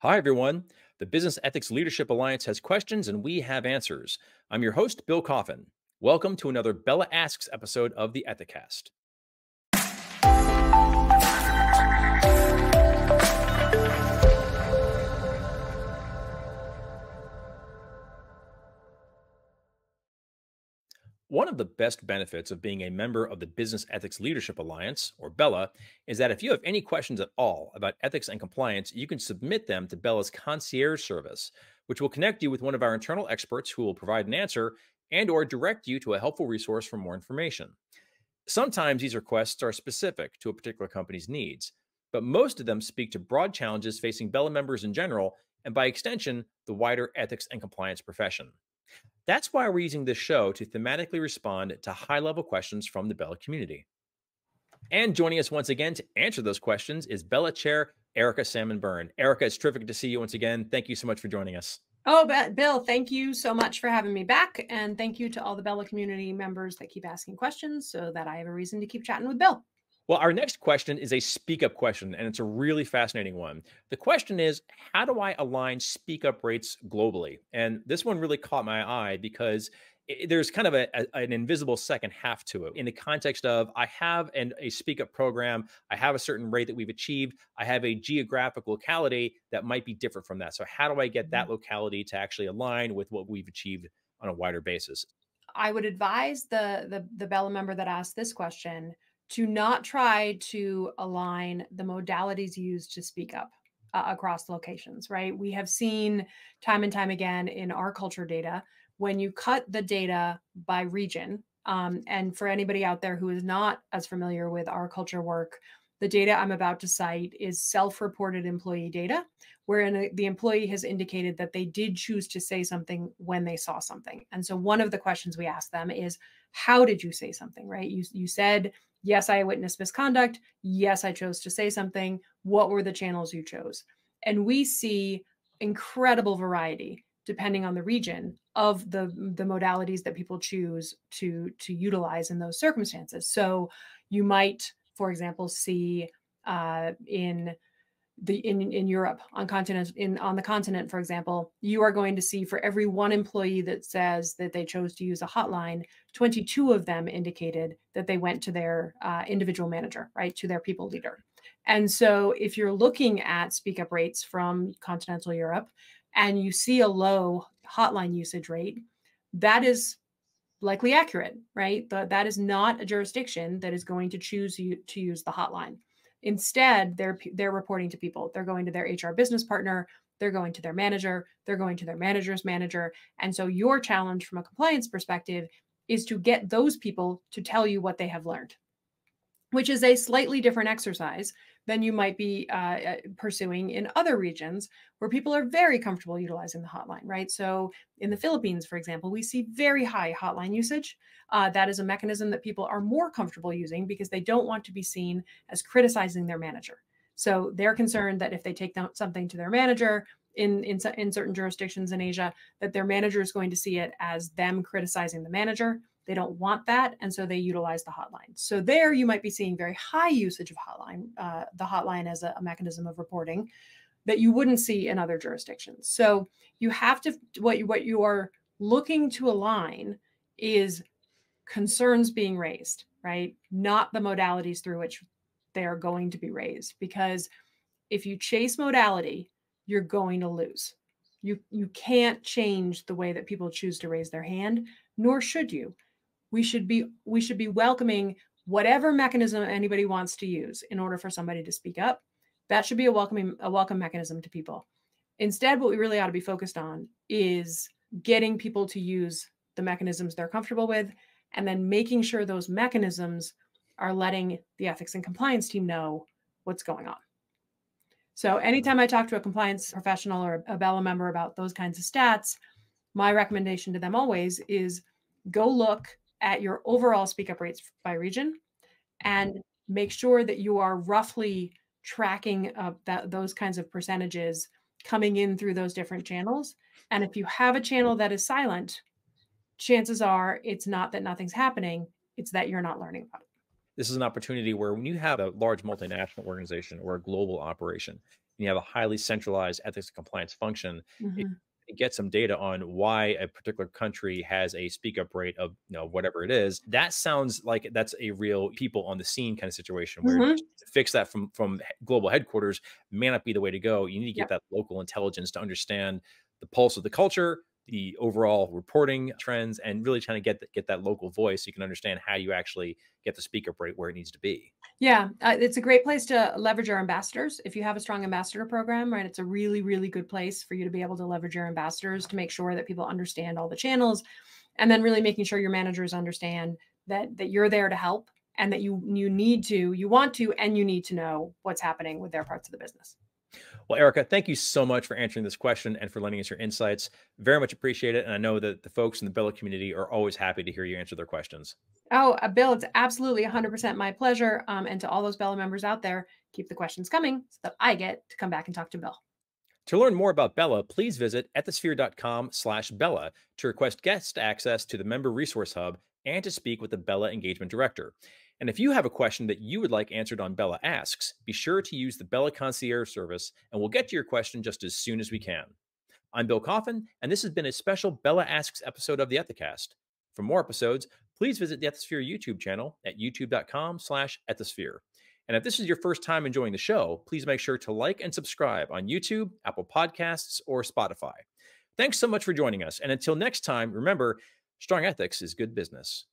Hi, everyone. The Business Ethics Leadership Alliance has questions and we have answers. I'm your host, Bill Coffin. Welcome to another BELA Asks episode of the Ethicast. One of the best benefits of being a member of the Business Ethics Leadership Alliance, or BELA, is that if you have any questions at all about ethics and compliance, you can submit them to BELA's concierge service, which will connect you with one of our internal experts who will provide an answer and/or direct you to a helpful resource for more information. Sometimes these requests are specific to a particular company's needs, but most of them speak to broad challenges facing BELA members in general, and by extension, the wider ethics and compliance profession. That's why we're using this show to thematically respond to high level questions from the BELA community. And joining us once again to answer those questions is BELA Chair Erica Salmon Byrne. Erica, it's terrific to see you once again. Thank you so much for joining us. Oh, Bill, thank you so much for having me back. And thank you to all the BELA community members that keep asking questions so that I have a reason to keep chatting with Bill. Well, our next question is a speak up question, and it's a really fascinating one. The question is, how do I align speak up rates globally? And this one really caught my eye because there's kind of an invisible second half to it in the context of I have a speak up program, I have a certain rate that we've achieved, I have a geographic locality that might be different from that. So, how do I get that locality to actually align with what we've achieved on a wider basis? I would advise the BELA member that asked this question to not try to align the modalities used to speak up across locations, right? We have seen time and time again in our culture data, when you cut the data by region, and for anybody out there who is not as familiar with our culture work, the data I'm about to cite is self-reported employee data, wherein the employee has indicated that they did choose to say something when they saw something. And so one of the questions we ask them is, how did you say something, right? You said, yes, I witnessed misconduct. Yes, I chose to say something. What were the channels you chose? And we see incredible variety depending on the region of the modalities that people choose to utilize in those circumstances. So you might, for example, see in Europe on the continent, for example, you are going to see for every one employee that says that they chose to use a hotline, 22 of them indicated that they went to their individual manager, right, to their people leader. And so if you're looking at speak up rates from continental Europe and you see a low hotline usage rate, that is likely accurate, right? That is not a jurisdiction that is going to choose you to use the hotline. Instead, they're reporting to people. They're going to their HR business partner. They're going to their manager. They're going to their manager's manager. And so your challenge from a compliance perspective is to get those people to tell you what they have learned, which is a slightly different exercise than you might be pursuing in other regions where people are very comfortable utilizing the hotline, right? So in the Philippines, for example, we see very high hotline usage. That is a mechanism that people are more comfortable using because they don't want to be seen as criticizing their manager. So they're concerned that if they take something to their manager in certain jurisdictions in Asia, that their manager is going to see it as them criticizing the manager. They don't want that, and so they utilize the hotline. So there you might be seeing very high usage of the hotline as a mechanism of reporting that you wouldn't see in other jurisdictions. So you have to, what you are looking to align is concerns being raised, right? Not the modalities through which they are going to be raised. Because if you chase modality, you're going to lose. You can't change the way that people choose to raise their hand, nor should you. We should be welcoming whatever mechanism anybody wants to use in order for somebody to speak up. That should be a welcome mechanism to people. Instead, what we really ought to be focused on is getting people to use the mechanisms they're comfortable with, and then making sure those mechanisms are letting the ethics and compliance team know what's going on. So anytime I talk to a compliance professional or a BELA member about those kinds of stats, my recommendation to them always is go look at your overall speak up rates by region and make sure that you are roughly tracking those kinds of percentages coming in through those different channels. And if you have a channel that is silent, chances are it's not that nothing's happening, it's that you're not learning about it. This is an opportunity where when you have a large multinational organization or a global operation, and you have a highly centralized ethics and compliance function, Mhm. get some data on why a particular country has a speak up rate of whatever it is. That sounds like that's a real people on the scene kind of situation where Mhm. just to fix that from global headquarters may not be the way to go. You need to get Yep. that local intelligence to understand the pulse of the culture, the overall reporting trends, and really trying to get that local voice so you can understand how you actually get the speak up rate where it needs to be. Yeah, it's a great place to leverage our ambassadors. If you have a strong ambassador program, right, it's a really, really good place for you to be able to leverage your ambassadors to make sure that people understand all the channels, and then really making sure your managers understand that you're there to help and that you want to, and you need to know what's happening with their parts of the business. Well, Erica, thank you so much for answering this question and for lending us your insights. Very much appreciate it. And I know that the folks in the Bella community are always happy to hear you answer their questions. Oh, Bill, it's absolutely 100% my pleasure. And to all those Bella members out there, keep the questions coming so that I get to come back and talk to Bill. To learn more about Bella, please visit ethisphere.com/Bella to request guest access to the member resource hub and to speak with the Bella engagement director. And if you have a question that you would like answered on Bella Asks, be sure to use the Bella concierge service and we'll get to your question just as soon as we can. I'm Bill Coffin, and this has been a special Bella Asks episode of the Ethicast. For more episodes, please visit the Ethisphere YouTube channel at youtube.com/Ethisphere. And if this is your first time enjoying the show, please make sure to like and subscribe on YouTube, Apple Podcasts, or Spotify. Thanks so much for joining us. And until next time, remember, strong ethics is good business.